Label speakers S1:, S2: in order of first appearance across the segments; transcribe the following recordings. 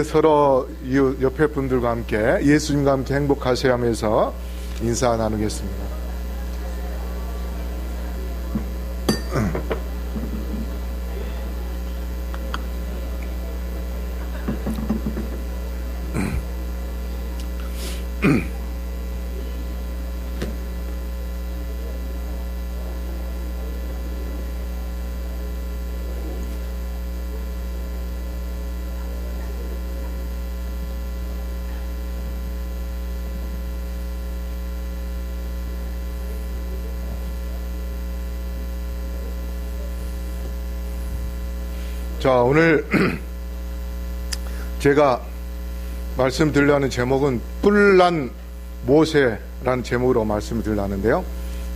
S1: 서로 옆에 분들과 함께 예수님과 함께 행복하셔야 하면서 인사 나누겠습니다. 자, 오늘 제가 말씀드리려는 제목은 뿔난 모세라는 제목으로 말씀드리려 하는데요.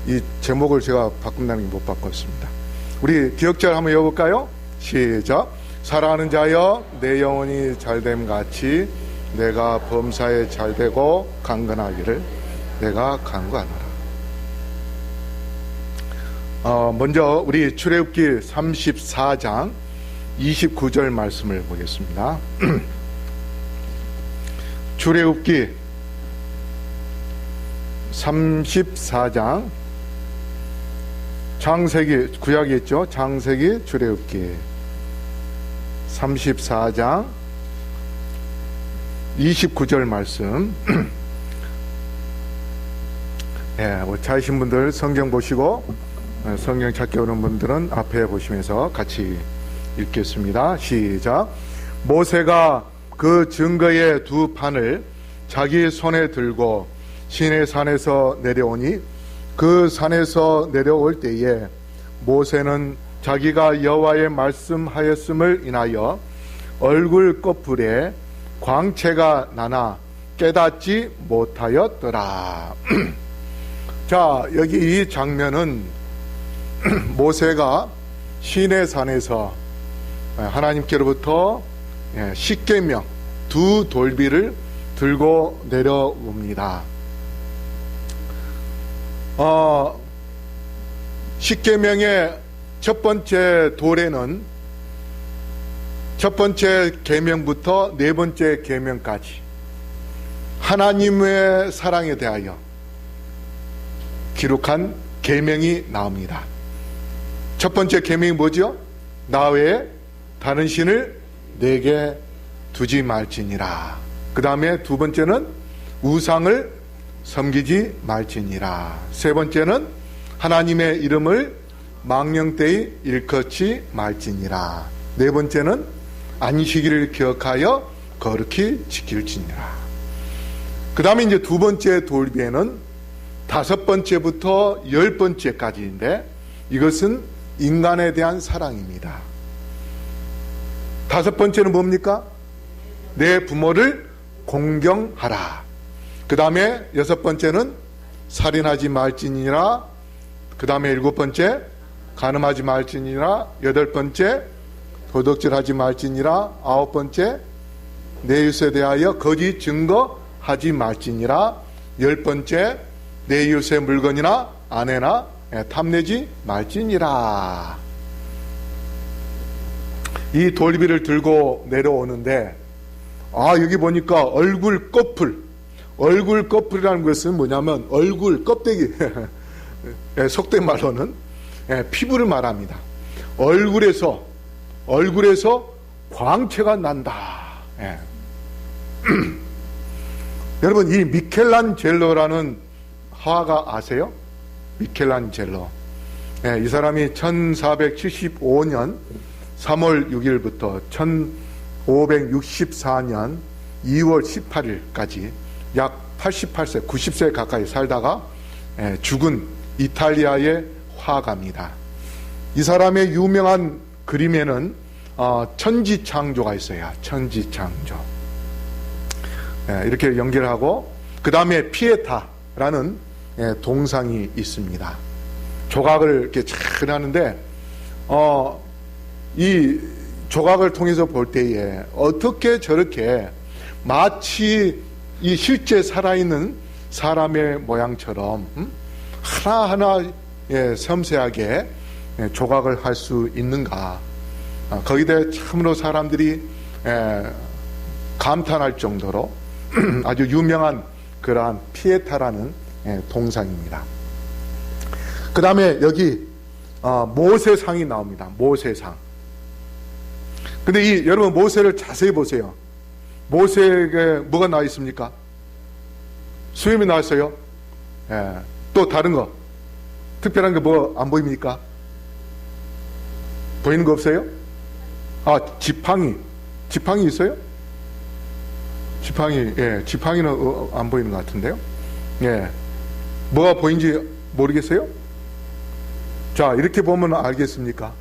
S1: 이 제목을 제가 바꾼다는 게 못 바꿨습니다. 우리 기억자를 한번 읽어볼까요? 시작. 사랑하는 자여, 내 영혼이 잘됨 같이 내가 범사에 잘되고 강건하기를 내가 간구하노라. 먼저 우리 출애굽기 34장 29절 말씀을 보겠습니다. 출애굽기 34장, 창세기, 구약이 있죠? 창세기, 출애굽기 34장 29절 말씀. 찾으신 분들 성경 보시고, 성경 찾기 어려운 분들은 앞에 보시면서 같이 읽겠습니다. 시작. 모세가 그 증거의 두 판을 자기 손에 들고 시내산에서 내려오니 그 산에서 내려올 때에 모세는 자기가 여호와의 말씀하였음을 인하여 얼굴 꺼풀에 광채가 나나 깨닫지 못하였더라. 자, 여기 이 장면은 모세가 시내산에서 하나님께로부터 십계명 두 돌비를 들고 내려옵니다. 십계명의 첫 번째 돌에는 첫 번째 계명부터 네 번째 계명까지 하나님의 사랑에 대하여 기록한 계명이 나옵니다. 첫 번째 계명이 뭐죠? 나 외에 다른 신을 내게 두지 말지니라. 그 다음에 두 번째는 우상을 섬기지 말지니라. 세 번째는 하나님의 이름을 망령되이 일컫지 말지니라. 네 번째는 안식일을 기억하여 거룩히 지킬지니라. 그 다음에 이제 두 번째 돌비에는 5번째부터 10번째까지인데 이것은 인간에 대한 사랑입니다. 5번째는 뭡니까? 내 부모를 공경하라. 그 다음에 6번째는 살인하지 말지니라. 그 다음에 7번째 간음하지 말지니라. 8번째 도둑질하지 말지니라. 9번째 내 이웃에 대하여 거짓 증거하지 말지니라. 10번째 내 이웃의 물건이나 아내나 탐내지 말지니라. 이 돌비를 들고 내려오는데 여기 보니까 얼굴 꺼풀이라는 것은 뭐냐면 얼굴 껍데기 속된 말로는 피부를 말합니다. 얼굴에서 광채가 난다. 여러분, 이 미켈란젤로라는 화가 아세요? 미켈란젤로. 이 사람이 1475년 3월 6일부터 1564년 2월 18일까지 약 88세, 90세 가까이 살다가 죽은 이탈리아의 화가입니다. 이 사람의 유명한 그림에는 천지창조가 있어요. 천지창조. 이렇게 연결하고 그 다음에 피에타라는 동상이 있습니다. 조각을 이렇게 잘 하는데 이 조각을 통해서 볼 때에 어떻게 저렇게 마치 이 실제 살아있는 사람의 모양처럼 하나하나 섬세하게 조각을 할 수 있는가. 거기에 대해 참으로 사람들이 감탄할 정도로 아주 유명한 그러한 피에타라는 동상입니다. 그 다음에 여기 모세상이 나옵니다. 모세상. 근데 여러분 모세를 자세히 보세요. 모세에게 뭐가 나와 있습니까? 수염이 나와 있어요. 또 다른 거 특별한 게 뭐 안 보입니까? 보이는 거 없어요? 지팡이 있어요? 지팡이는 안 보이는 것 같은데요. 뭐가 보이는지 모르겠어요? 자, 이렇게 보면 알겠습니까?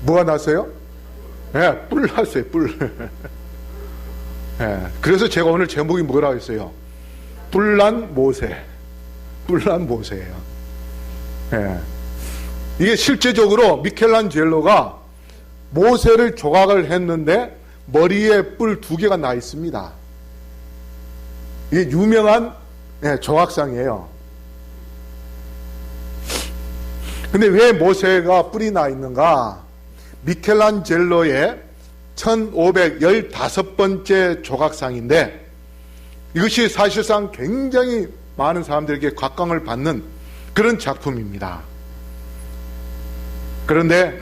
S1: 뭐가 났어요? 뿔 났어요, 뿔. 그래서 제가 오늘 제목이 뭐라고 했어요? 뿔난 모세. 뿔난 모세예요. 이게 실제적으로 미켈란젤로가 모세를 조각을 했는데 머리에 뿔 2개가 나 있습니다. 이게 유명한 조각상이에요. 근데 왜 모세가 뿔이 나 있는가? 미켈란젤로의 1515번째 조각상인데 이것이 사실상 굉장히 많은 사람들에게 각광을 받는 그런 작품입니다. 그런데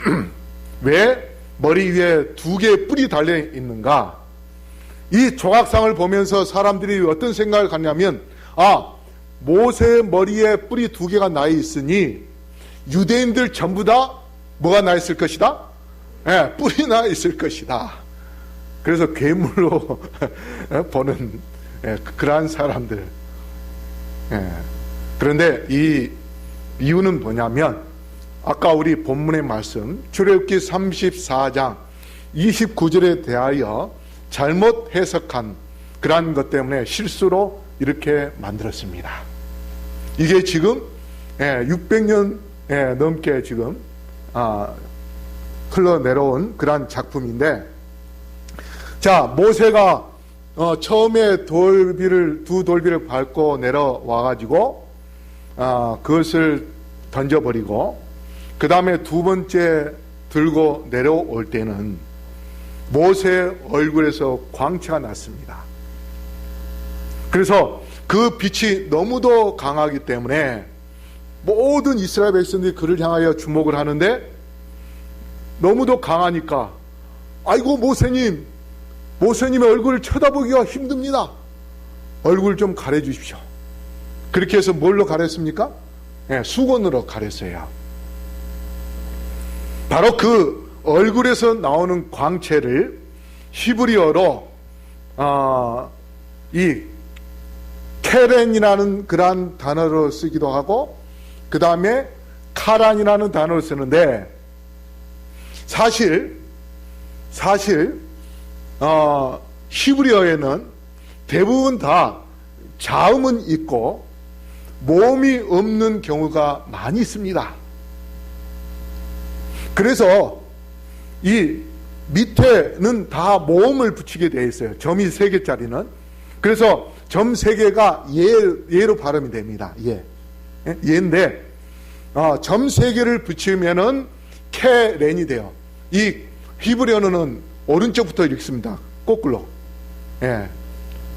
S1: 왜 머리 위에 2개의 뿔이 달려 있는가? 이 조각상을 보면서 사람들이 어떤 생각을 갖냐면 모세의 머리에 뿔이 2개가 나 있으니 유대인들 전부 다 뭐가 나 있을 것이다? 뿔이 나 있을 것이다. 그래서 괴물로 보는 그러한 사람들. 그런데 이 이유는 뭐냐면 아까 우리 본문의 말씀 출애굽기 34장 29절에 대하여 잘못 해석한 그러한 것 때문에 실수로 이렇게 만들었습니다. 이게 지금 600년 넘게 지금 흘러내려온 그러한 작품인데, 자, 모세가 처음에 두 돌비를 밟고 내려와 가지고 그것을 던져버리고 그 다음에 2번째 들고 내려올 때는 모세의 얼굴에서 광채가 났습니다. 그래서 그 빛이 너무도 강하기 때문에 모든 이스라엘 백성들이 그를 향하여 주목을 하는데 너무도 강하니까 아이고 모세님의 얼굴을 쳐다보기가 힘듭니다. 얼굴 좀 가려주십시오. 그렇게 해서 뭘로 가렸습니까? 수건으로 가렸어요. 바로 그 얼굴에서 나오는 광채를 히브리어로 이 케렌이라는 그러한 단어로 쓰기도 하고 그 다음에 카란이라는 단어를 쓰는데 사실 히브리어에는 대부분 다 자음은 있고 모음이 없는 경우가 많이 있습니다. 그래서 이 밑에는 다 모음을 붙이게 되어 있어요. 점이 3개짜리는. 그래서 점 3개가 예로 발음이 됩니다. 예인데 점 3개를 붙이면은 케렌이 돼요. 이 히브리어는 오른쪽부터 읽습니다. 거꾸로.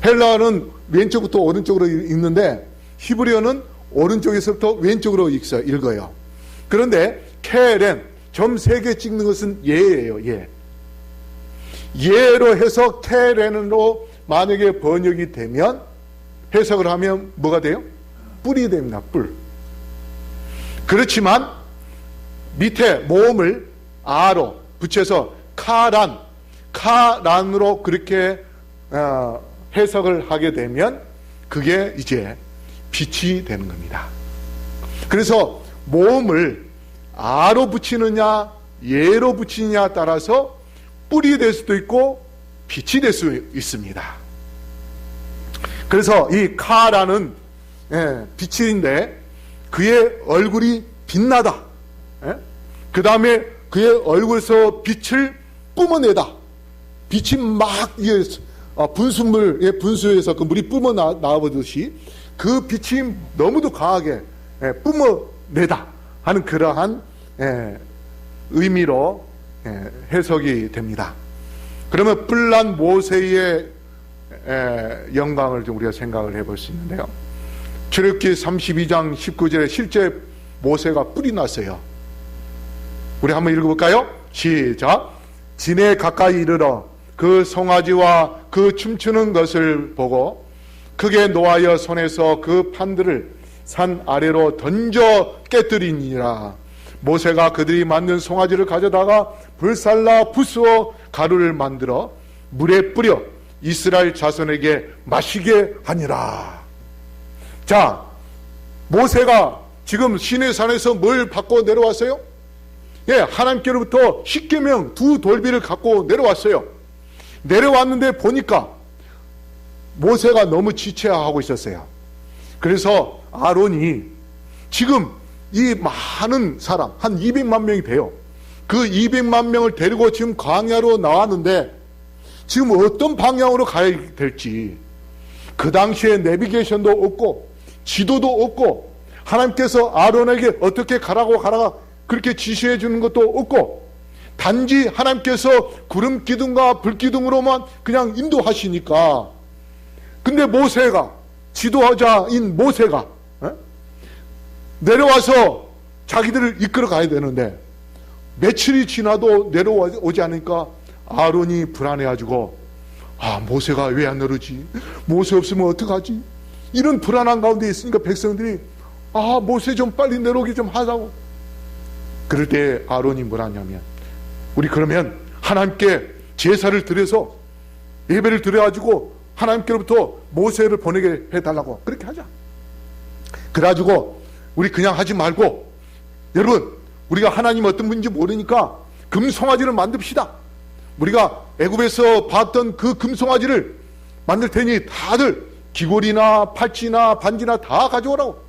S1: 헬라어는 왼쪽부터 오른쪽으로 읽는데 히브리어는 오른쪽에서부터 왼쪽으로 읽어요. 그런데 케렌, 점 3개 찍는 것은 예예요. 예로 해서 케렌으로 만약에 번역이 되면 해석을 하면 뭐가 돼요? 뿔이 됩니다. 뿔. 그렇지만 밑에 모음을 아로 붙여서 카란으로 그렇게 해석을 하게 되면 그게 이제 빛이 되는 겁니다. 그래서 모음을 아로 붙이느냐 예로 붙이느냐에 따라서 뿔이 될 수도 있고 빛이 될 수 있습니다. 그래서 이 카라는 빛인데 그의 얼굴이 빛나다. 그 다음에 그의 얼굴에서 빛을 뿜어내다. 빛이 막 분수에서 그 물이 뿜어 나오듯이 그 빛이 너무도 강하게 뿜어내다 하는 그러한 의미로 해석이 됩니다. 그러면 뿔난 모세의 영광을 좀 우리가 생각을 해볼 수 있는데요. 출애굽기 32장 19절에 실제 모세가 뿔이 났어요. 우리 한번 읽어볼까요? 시작. 진에 가까이 이르러 그 송아지와 그 춤추는 것을 보고 크게 노하여 손에서 그 판들을 산 아래로 던져 깨뜨리니라. 모세가 그들이 만든 송아지를 가져다가 불살라 부수어 가루를 만들어 물에 뿌려 이스라엘 자손에게 마시게 하니라. 자, 모세가 지금 시내산에서 뭘 받고 내려왔어요? 하나님께로부터 십계명 2 돌비를 갖고 내려왔어요. 내려왔는데 보니까 모세가 너무 지체하고 있었어요. 그래서 아론이 지금 이 많은 사람 한 200만 명이 돼요. 그 200만 명을 데리고 지금 광야로 나왔는데 지금 어떤 방향으로 가야 될지, 그 당시에 내비게이션도 없고 지도도 없고 하나님께서 아론에게 어떻게 가라고 그렇게 지시해 주는 것도 없고 단지 하나님께서 구름 기둥과 불 기둥으로만 그냥 인도하시니까. 근데 모세가, 지도자인 모세가 내려와서 자기들을 이끌어 가야 되는데 며칠이 지나도 내려오지 않으니까 아론이 불안해가지고 모세가 왜 안 내려오지? 모세 없으면 어떡하지? 이런 불안한 가운데 있으니까 백성들이 모세 좀 빨리 내려오게 좀 하자고. 그럴 때 아론이 뭐라 하냐면, 우리 그러면 하나님께 제사를 드려서 예배를 드려가지고 하나님께로부터 모세를 보내게 해달라고 그렇게 하자. 그래가지고 우리 그냥 하지 말고, 여러분 우리가 하나님 어떤 분인지 모르니까 금송아지를 만듭시다. 우리가 애굽에서 봤던 그 금송아지를 만들 테니 다들 귀걸이나 팔찌나 반지나 다 가져오라고.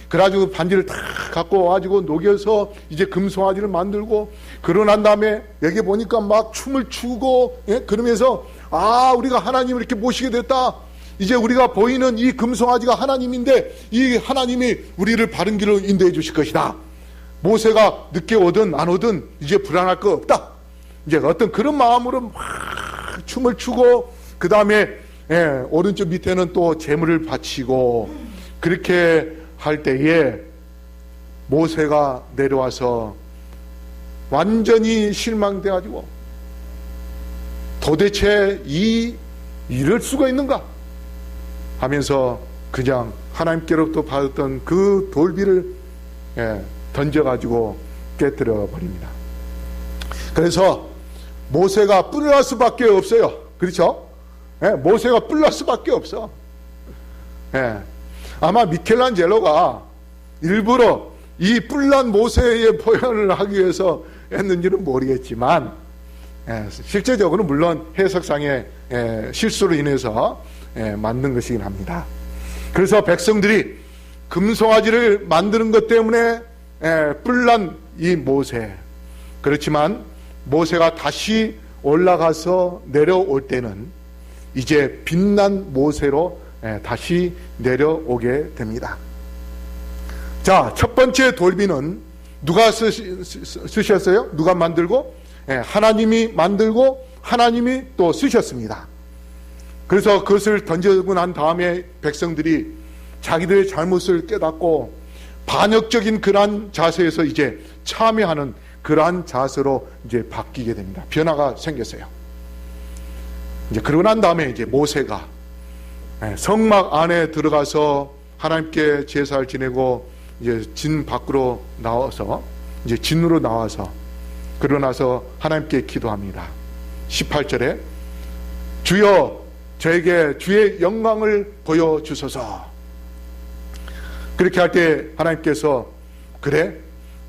S1: 그래가지고 반지를 다 갖고 와가지고 녹여서 이제 금송아지를 만들고, 그러고 난 다음에 여기 보니까 막 춤을 추고 그러면서 우리가 하나님을 이렇게 모시게 됐다. 이제 우리가 보이는 이 금송아지가 하나님인데 이 하나님이 우리를 바른 길로 인도해 주실 것이다. 모세가 늦게 오든 안 오든 이제 불안할 거 없다. 이제 어떤 그런 마음으로 막 춤을 추고, 그 다음에 오른쪽 밑에는 또 제물을 바치고, 그렇게 할 때에 모세가 내려와서 완전히 실망돼가지고 도대체 이럴 수가 있는가 하면서 그냥 하나님께로부터 받았던 그 돌비를 던져가지고 깨뜨려 버립니다. 그래서 모세가 뿔날 수밖에 없어요. 그렇죠? 모세가 뿔날 수밖에 없어. 예. 아마 미켈란젤로가 일부러 이 뿔난 모세의 표현을 하기 위해서 했는지는 모르겠지만, 실제적으로 물론 해석상의 실수로 인해서 만든 것이긴 합니다. 그래서 백성들이 금송아지를 만드는 것 때문에 뿔난 이 모세, 그렇지만 모세가 다시 올라가서 내려올 때는 이제 빛난 모세로 다시 내려오게 됩니다. 자, 첫 번째 돌비는 누가 쓰셨어요? 누가 만들고? 하나님이 만들고 하나님이 또 쓰셨습니다. 그래서 그것을 던지고 난 다음에 백성들이 자기들의 잘못을 깨닫고 반역적인 그러한 자세에서 이제 참여하는 그러한 자세로 이제 바뀌게 됩니다. 변화가 생겼어요. 이제 그러고 난 다음에 이제 모세가 성막 안에 들어가서 하나님께 제사를 지내고 이제 진 밖으로 나와서 이제 진으로 나와서 그러고 나서 하나님께 기도합니다. 18절에 주여 저에게 주의 영광을 보여주소서. 그렇게 할 때 하나님께서 그래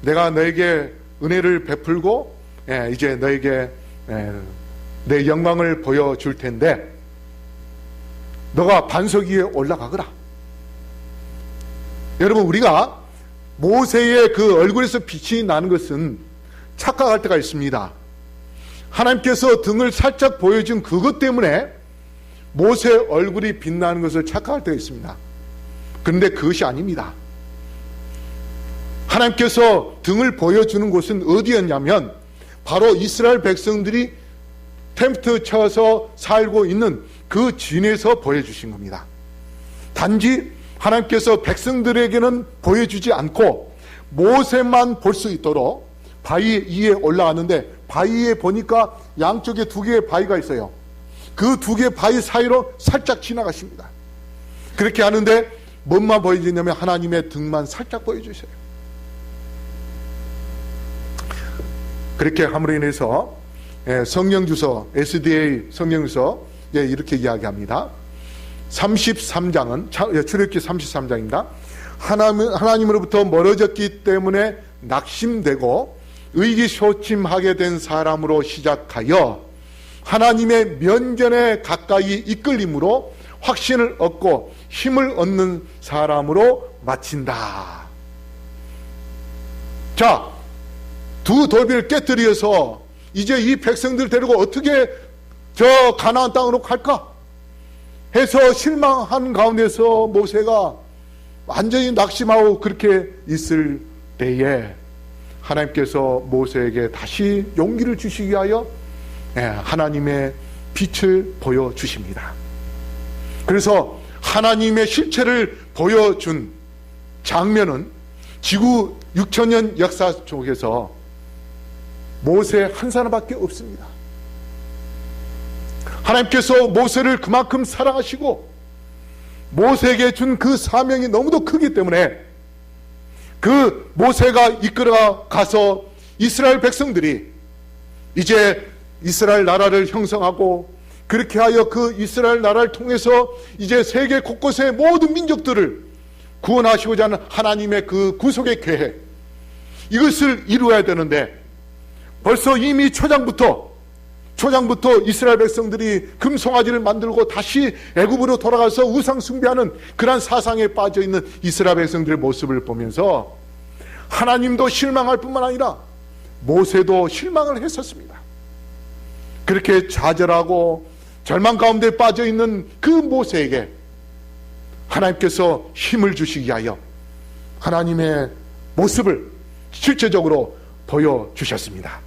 S1: 내가 너에게 은혜를 베풀고 이제 너에게 내 영광을 보여줄 텐데 너가 반석 위에 올라가거라. 여러분, 우리가 모세의 그 얼굴에서 빛이 나는 것은 착각할 때가 있습니다. 하나님께서 등을 살짝 보여준 그것 때문에 모세 얼굴이 빛나는 것을 착각할 때가 있습니다. 그런데 그것이 아닙니다. 하나님께서 등을 보여주는 곳은 어디였냐면 바로 이스라엘 백성들이 텐트 쳐서 살고 있는 그 진에서 보여주신 겁니다. 단지 하나님께서 백성들에게는 보여주지 않고 모세만 볼 수 있도록 바위 위에 올라가는데 바위에 보니까 양쪽에 두 개의 바위가 있어요. 그 두 개의 바위 사이로 살짝 지나가십니다. 그렇게 하는데 뭔만 보여주냐면 하나님의 등만 살짝 보여주세요. 그렇게 함으로 인해서 성령주서 SDA 성령주서 이렇게 이야기합니다. 33장은 출애굽기 33장입니다. 하나님으로부터 멀어졌기 때문에 낙심되고 의기소침하게 된 사람으로 시작하여 하나님의 면전에 가까이 이끌림으로 확신을 얻고 힘을 얻는 사람으로 마친다. 자, 두 돌비를 깨뜨려서 이제 이 백성들 데리고 어떻게 저 가나안 땅으로 갈까 해서 실망한 가운데서 모세가 완전히 낙심하고 그렇게 있을 때에 하나님께서 모세에게 다시 용기를 주시기 위하여 하나님의 빛을 보여주십니다. 그래서 하나님의 실체를 보여준 장면은 지구 6천년 역사 속에서 모세 한 사람밖에 없습니다. 하나님께서 모세를 그만큼 사랑하시고 모세에게 준 그 사명이 너무도 크기 때문에 그 모세가 이끌어 가서 이스라엘 백성들이 이제 이스라엘 나라를 형성하고 그렇게 하여 그 이스라엘 나라를 통해서 이제 세계 곳곳의 모든 민족들을 구원하시고자 하는 하나님의 그 구속의 계획, 이것을 이루어야 되는데 벌써 이미 초장부터 이스라엘 백성들이 금송아지를 만들고 다시 애굽으로 돌아가서 우상 숭배하는 그러한 사상에 빠져있는 이스라엘 백성들의 모습을 보면서 하나님도 실망할 뿐만 아니라 모세도 실망을 했었습니다. 그렇게 좌절하고 절망 가운데 빠져있는 그 모세에게 하나님께서 힘을 주시기 위하여 하나님의 모습을 실제적으로 보여주셨습니다.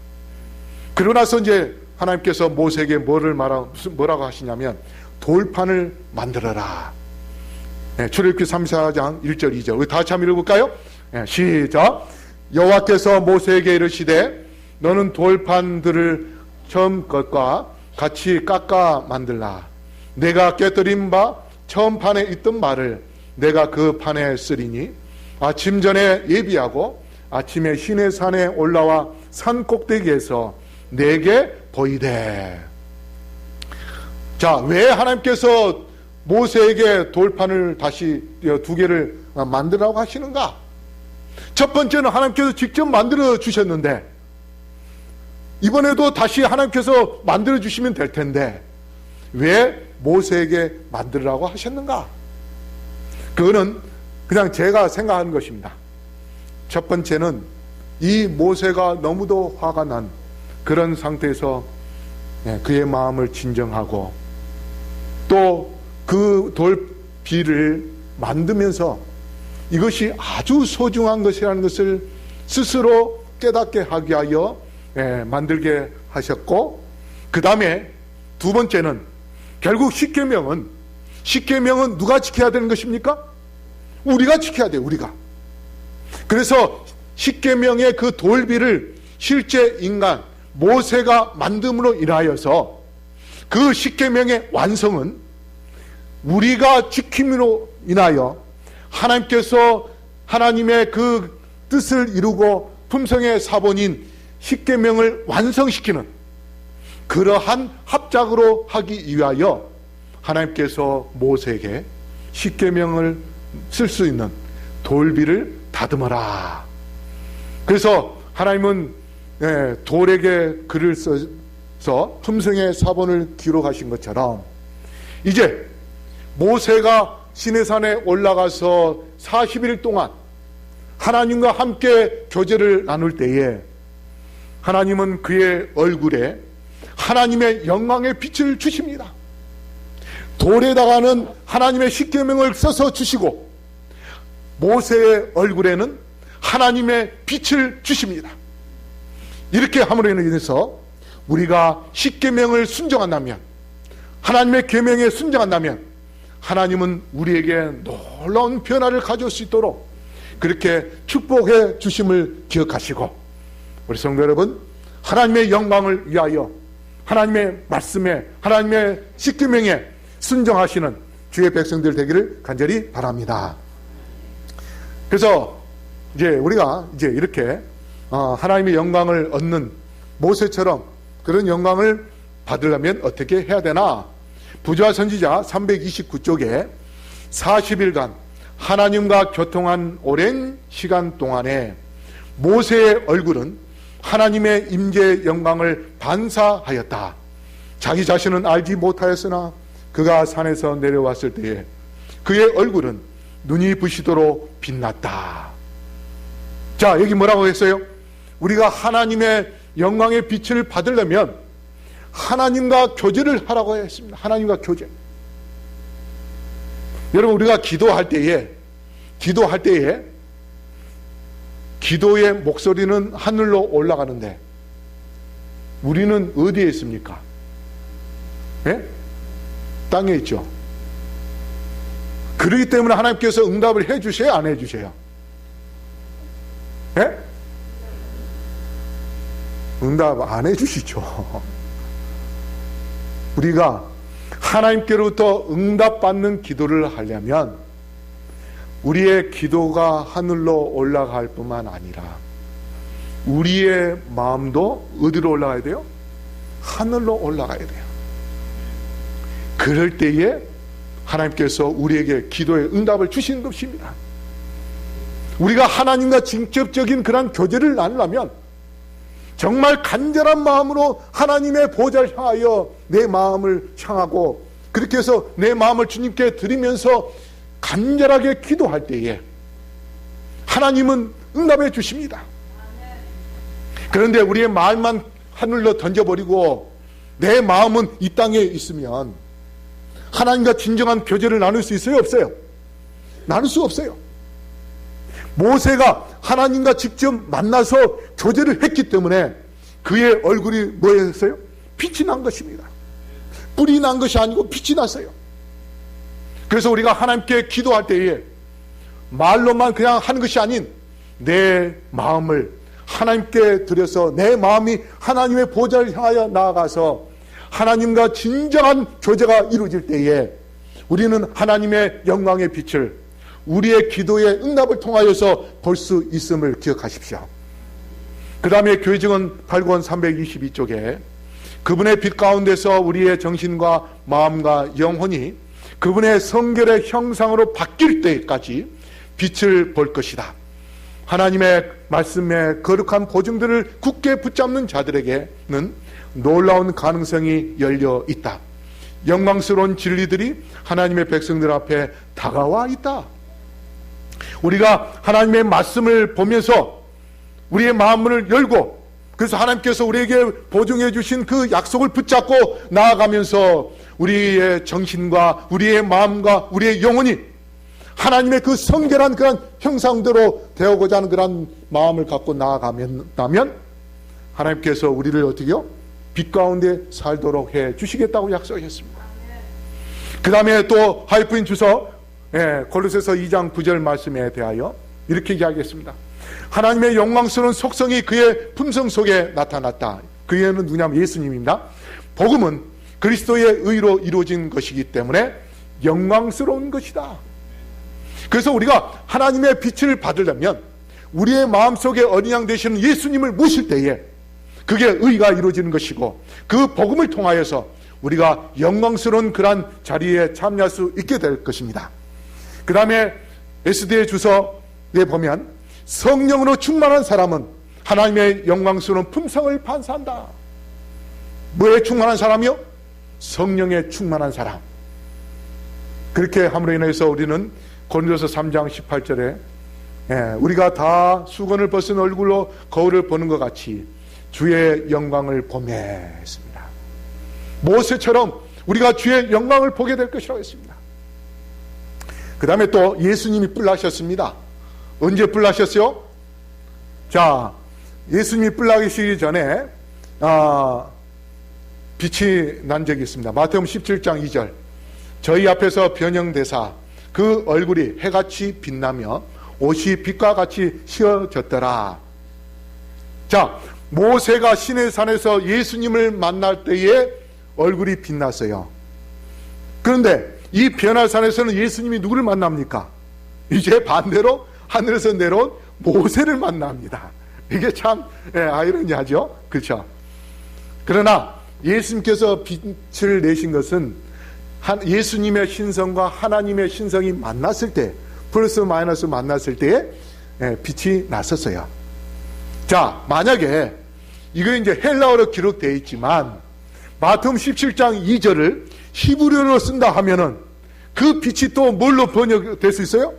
S1: 그러고 나서 이제 하나님께서 모세에게 뭐라고 하시냐면 돌판을 만들어라. 출애굽기 34장 1절 2절 우리 다 같이 한번 읽어볼까요? 시작. 여호와께서 모세에게 이르시되 너는 돌판들을 처음 것과 같이 깎아 만들라. 내가 깨뜨린 바 처음 판에 있던 말을 내가 그 판에 쓰리니 아침 전에 예비하고 아침에 시내산에 올라와 산 꼭대기에서 내게 보이되. 자, 왜 하나님께서 모세에게 돌판을 다시 2개를 만들라고 하시는가? 첫 번째는 하나님께서 직접 만들어 주셨는데 이번에도 다시 하나님께서 만들어 주시면 될 텐데 왜 모세에게 만들라고 하셨는가? 그거는 그냥 제가 생각하는 것입니다. 첫 번째는 이 모세가 너무도 화가 난 그런 상태에서 그의 마음을 진정하고 또 그 돌비를 만들면서 이것이 아주 소중한 것이라는 것을 스스로 깨닫게 하기 위하여 만들게 하셨고, 그 다음에 두 번째는 결국 십계명은 누가 지켜야 되는 것입니까? 우리가 지켜야 돼요. 우리가. 그래서 십계명의 그 돌비를 실제 인간 모세가 만듦으로 인하여서 그 십계명의 완성은 우리가 지킴으로 인하여 하나님께서 하나님의 그 뜻을 이루고 품성의 사본인 십계명을 완성시키는 그러한 합작으로 하기 위하여 하나님께서 모세에게 십계명을 쓸 수 있는 돌비를 다듬어라. 그래서 하나님은 돌에게 글을 써서 품성의 사본을 기록하신 것처럼 이제 모세가 시내산에 올라가서 40일 동안 하나님과 함께 교제를 나눌 때에 하나님은 그의 얼굴에 하나님의 영광의 빛을 주십니다. 돌에다가는 하나님의 십계명을 써서 주시고 모세의 얼굴에는 하나님의 빛을 주십니다. 이렇게 함으로 인해서 우리가 십계명을 순종한다면, 하나님의 계명에 순종한다면 하나님은 우리에게 놀라운 변화를 가져올 수 있도록 그렇게 축복해 주심을 기억하시고, 우리 성도 여러분, 하나님의 영광을 위하여 하나님의 말씀에, 하나님의 십계명에 순종하시는 주의 백성들 되기를 간절히 바랍니다. 그래서 이제 우리가 이제 이렇게 하나님의 영광을 얻는 모세처럼 그런 영광을 받으려면 어떻게 해야 되나? 부조화 선지자 329쪽에 40일간 하나님과 교통한 오랜 시간 동안에 모세의 얼굴은 하나님의 임재의 영광을 반사하였다. 자기 자신은 알지 못하였으나 그가 산에서 내려왔을 때에 그의 얼굴은 눈이 부시도록 빛났다. 자, 여기 뭐라고 했어요? 우리가 하나님의 영광의 빛을 받으려면 하나님과 교제를 하라고 했습니다. 하나님과 교제. 여러분, 우리가 기도할 때에 기도의 목소리는 하늘로 올라가는데 우리는 어디에 있습니까? 땅에 있죠. 그렇기 때문에 하나님께서 응답을 해 주셔야 안 해 주셔요? 응답 안 해 주시죠. 우리가 하나님께로부터 응답받는 기도를 하려면 우리의 기도가 하늘로 올라갈 뿐만 아니라 우리의 마음도 어디로 올라가야 돼요? 하늘로 올라가야 돼요. 그럴 때에 하나님께서 우리에게 기도의 응답을 주시는 것입니다. 우리가 하나님과 직접적인 그런 교제를 나누려면 정말 간절한 마음으로 하나님의 보좌를 향하여 내 마음을 향하고 그렇게 해서 내 마음을 주님께 드리면서 간절하게 기도할 때에 하나님은 응답해 주십니다. 그런데 우리의 마음만 하늘로 던져버리고 내 마음은 이 땅에 있으면 하나님과 진정한 교제를 나눌 수 있어요? 없어요? 나눌 수 없어요. 모세가 하나님과 직접 만나서 교제를 했기 때문에 그의 얼굴이 뭐였어요? 빛이 난 것입니다. 뿔이 난 것이 아니고 빛이 났어요. 그래서 우리가 하나님께 기도할 때에 말로만 그냥 하는 것이 아닌 내 마음을 하나님께 드려서 내 마음이 하나님의 보좌를 향하여 나아가서 하나님과 진정한 교제가 이루어질 때에 우리는 하나님의 영광의 빛을 우리의 기도의 응답을 통하여서 볼 수 있음을 기억하십시오. 그 다음에 교회증언 8권 322쪽에 그분의 빛 가운데서 우리의 정신과 마음과 영혼이 그분의 성결의 형상으로 바뀔 때까지 빛을 볼 것이다. 하나님의 말씀의 거룩한 보증들을 굳게 붙잡는 자들에게는 놀라운 가능성이 열려 있다. 영광스러운 진리들이 하나님의 백성들 앞에 다가와 있다. 우리가 하나님의 말씀을 보면서 우리의 마음을 열고, 그래서 하나님께서 우리에게 보증해 주신 그 약속을 붙잡고 나아가면서 우리의 정신과 우리의 마음과 우리의 영혼이 하나님의 그 성결한 그런 형상대로 되어고자 하는 그런 마음을 갖고 나아가면 하나님께서 우리를 어떻게요? 빛 가운데 살도록 해 주시겠다고 약속하셨습니다. 그 다음에 또 하이프인 주서 골로새서 2장 9절 말씀에 대하여 이렇게 이야기했습니다. 하나님의 영광스러운 속성이 그의 품성 속에 나타났다. 그의 누구냐면 예수님입니다. 복음은 그리스도의 의로 이루어진 것이기 때문에 영광스러운 것이다. 그래서 우리가 하나님의 빛을 받으려면 우리의 마음속에 어린 양 되시는 예수님을 모실 때에 그게 의가 이루어지는 것이고, 그 복음을 통하여서 우리가 영광스러운 그러한 자리에 참여할 수 있게 될 것입니다. 그 다음에 에스더의 주서에 보면 성령으로 충만한 사람은 하나님의 영광스러운 품성을 반사한다. 뭐에 충만한 사람이요? 성령에 충만한 사람. 그렇게 함으로 인해서 우리는 고린도서 3장 18절에 우리가 다 수건을 벗은 얼굴로 거울을 보는 것 같이 주의 영광을 보매 했습니다. 모세처럼 우리가 주의 영광을 보게 될 것이라고 했습니다. 그 다음에 또 예수님이 뿔나셨습니다. 언제 뿔나셨어요? 자, 예수님이 뿔나시기 전에 빛이 난 적이 있습니다. 마태복음 17장 2절. 저희 앞에서 변형되사 그 얼굴이 해같이 빛나며 옷이 빛과 같이 휘어졌더라. 자, 모세가 시내산에서 예수님을 만날 때에 얼굴이 빛났어요. 그런데 이 변화산에서는 예수님이 누구를 만납니까? 이제 반대로 하늘에서 내려온 모세를 만납니다. 이게 참 아이러니하죠. 그렇죠? 그러나 예수님께서 빛을 내신 것은 예수님의 신성과 하나님의 신성이 만났을 때, 플러스 마이너스 만났을 때에 빛이 났었어요. 자, 만약에 이거 이제 헬라어로 기록되어 있지만 마태복음 17장 2절을 히브리어로 쓴다 하면은 그 빛이 또 뭘로 번역될 수 있어요?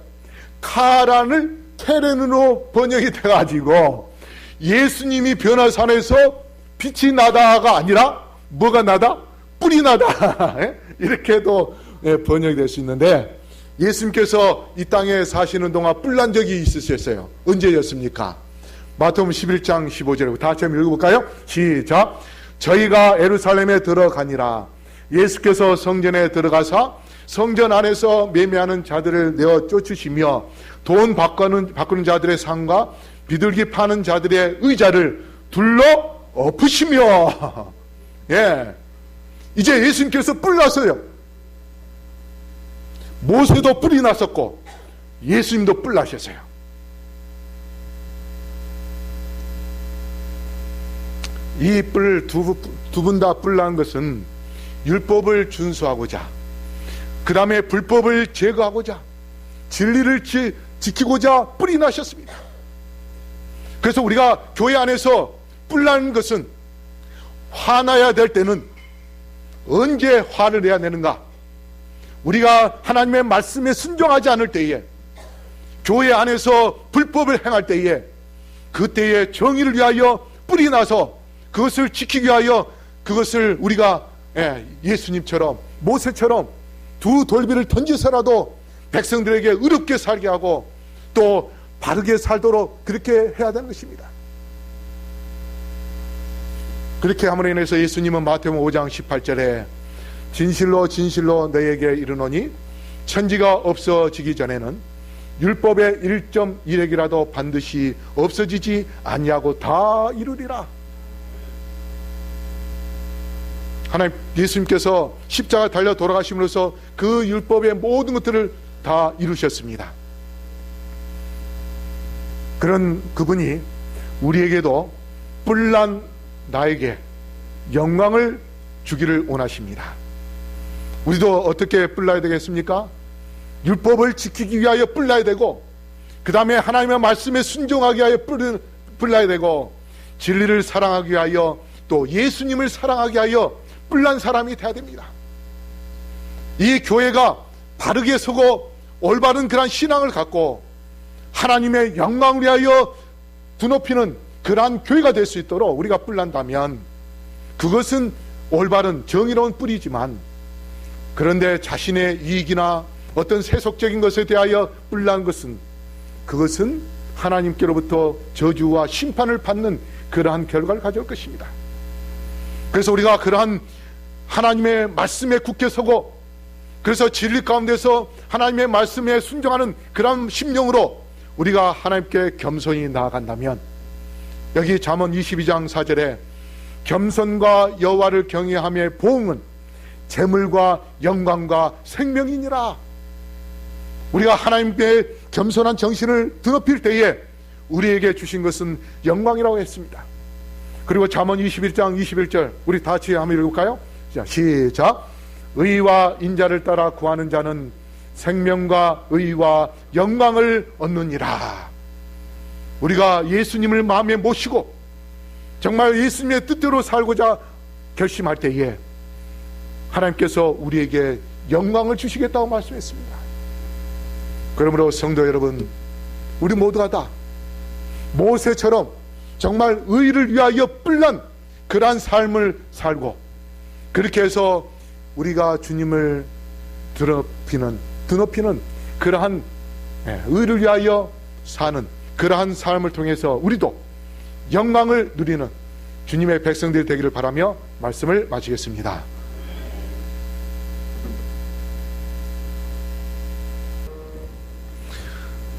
S1: 카란을 테렌으로 번역이 돼가지고 예수님이 변화산에서 빛이 나다가 아니라 뭐가 나다? 뿔이 나다. 이렇게도 번역이 될 수 있는데, 예수님께서 이 땅에 사시는 동안 뿔난 적이 있으셨어요. 언제였습니까? 마태복음 11장 15절 다 같이 한번 읽어볼까요? 시작. 저희가 예루살렘에 들어가니라. 예수께서 성전에 들어가사 성전 안에서 매매하는 자들을 내어 쫓으시며 돈 바꾸는 자들의 상과 비둘기 파는 자들의 의자를 둘러 엎으시며 이제 예수님께서 뿔 났어요. 모세도 뿔이 났었고 예수님도 뿔 나셨어요. 이 뿔 두 분 다 뿔 난 것은 율법을 준수하고자, 그 다음에 불법을 제거하고자, 진리를 지키고자 뿔이 나셨습니다. 그래서 우리가 교회 안에서 뿔 난 것은 화나야 될 때는 언제 화를 내야 되는가? 우리가 하나님의 말씀에 순종하지 않을 때에, 교회 안에서 불법을 행할 때에, 그때에 정의를 위하여 뿔이 나서 그것을 지키기 위하여 그것을 우리가 예수님처럼 모세처럼 두 돌비를 던지서라도 백성들에게 의롭게 살게 하고 또 바르게 살도록 그렇게 해야 되는 것입니다. 그렇게 함으로 인해서 예수님은 마태복음 5장 18절에 진실로 진실로 너에게 이르노니 천지가 없어지기 전에는 율법의 1.1핵이라도 반드시 없어지지 아니하고 다 이루리라. 하나님, 예수님께서 십자가 달려 돌아가심으로써 그 율법의 모든 것들을 다 이루셨습니다. 그런 그분이 우리에게도 뿔난 나에게 영광을 주기를 원하십니다. 우리도 어떻게 뿔나야 되겠습니까? 율법을 지키기 위하여 뿔나야 되고, 그 다음에 하나님의 말씀에 순종하기 위하여 뿔나야 되고, 진리를 사랑하기 위하여 또 예수님을 사랑하기 위하여 뿔난 사람이 돼야 됩니다. 이 교회가 바르게 서고 올바른 그런 신앙을 갖고 하나님의 영광을 위하여 드높이는 그러한 교회가 될 수 있도록 우리가 뿔난다면, 그것은 올바른 정의로운 뿔이지만, 그런데 자신의 이익이나 어떤 세속적인 것에 대하여 뿔난 것은, 그것은 하나님께로부터 저주와 심판을 받는 그러한 결과를 가져올 것입니다. 그래서 우리가 그러한 하나님의 말씀에 굳게 서고, 그래서 진리 가운데서 하나님의 말씀에 순종하는 그런 심령으로 우리가 하나님께 겸손히 나아간다면, 여기 잠언 22장 4절에 겸손과 여호와를 경외함의 보응은 재물과 영광과 생명이니라. 우리가 하나님께 겸손한 정신을 드높일 때에 우리에게 주신 것은 영광이라고 했습니다. 그리고 잠언 21장 21절 우리 다 같이 한번 읽을까요? 자, 시작. 의와 인자를 따라 구하는 자는 생명과 의와 영광을 얻느니라. 우리가 예수님을 마음에 모시고 정말 예수님의 뜻대로 살고자 결심할 때에 하나님께서 우리에게 영광을 주시겠다고 말씀했습니다. 그러므로 성도 여러분, 우리 모두가 다 모세처럼 정말 의를 위하여 뿔난 그러한 삶을 살고, 그렇게 해서 우리가 주님을 드높이는 그러한 의를 위하여 사는 그러한 삶을 통해서 우리도 영광을 누리는 주님의 백성들이 되기를 바라며 말씀을 마치겠습니다.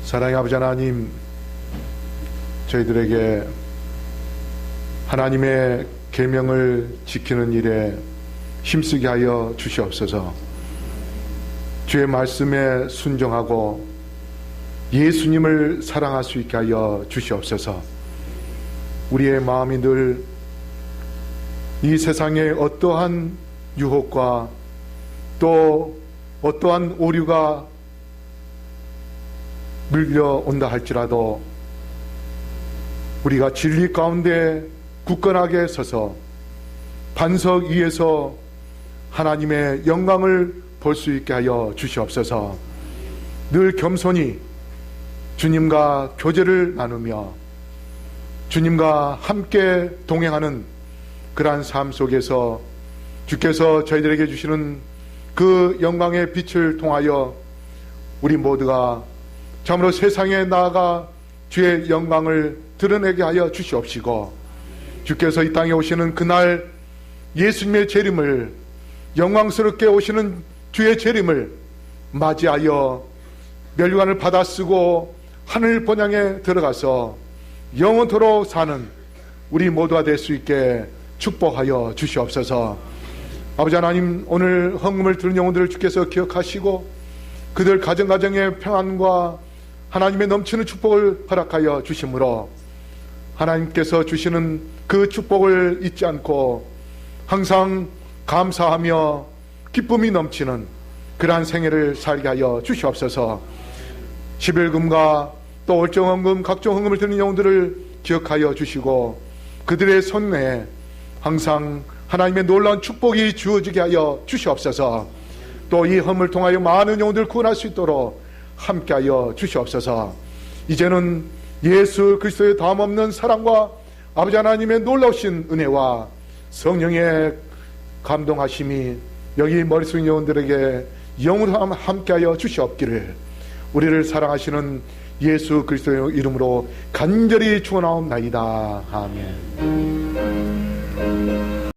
S1: 사랑의 아버지 하나님, 저희들에게 하나님의 계명을 지키는 일에 힘쓰게 하여 주시옵소서. 주의 말씀에 순종하고 예수님을 사랑할 수 있게 하여 주시옵소서. 우리의 마음이 늘 이 세상의 어떠한 유혹과 또 어떠한 오류가 밀려온다 할지라도 우리가 진리 가운데 굳건하게 서서 반석 위에서 하나님의 영광을 볼 수 있게 하여 주시옵소서. 늘 겸손히 주님과 교제를 나누며 주님과 함께 동행하는 그러한 삶 속에서 주께서 저희들에게 주시는 그 영광의 빛을 통하여 우리 모두가 참으로 세상에 나아가 주의 영광을 드러내게 하여 주시옵시고, 주께서 이 땅에 오시는 그날 예수님의 재림을, 영광스럽게 오시는 주의 재림을 맞이하여 멸류관을 받아 쓰고 하늘 본향에 들어가서 영원토록 사는 우리 모두가 될 수 있게 축복하여 주시옵소서. 아버지 하나님, 오늘 헌금을 드린 영혼들을 주께서 기억하시고 그들 가정가정의 평안과 하나님의 넘치는 축복을 허락하여 주시므로 하나님께서 주시는 그 축복을 잊지 않고 항상 감사하며 기쁨이 넘치는 그러한 생애를 살게 하여 주시옵소서. 11금과 또 월정헌금, 각종 헌금을 드리는 영혼들을 기억하여 주시고 그들의 손에 항상 하나님의 놀라운 축복이 주어지게 하여 주시옵소서. 또 이 헌금을 통하여 많은 영혼들을 구원할 수 있도록 함께하여 주시옵소서. 이제는 예수 그리스도의 다함없는 사랑과 아버지 하나님의 놀라우신 은혜와 성령의 감동하심이 여기 머릿속 영혼들에게 영원히 함께하여 주시옵기를 우리를 사랑하시는 예수 그리스도의 이름으로 간절히 축원하옵나이다. 아멘.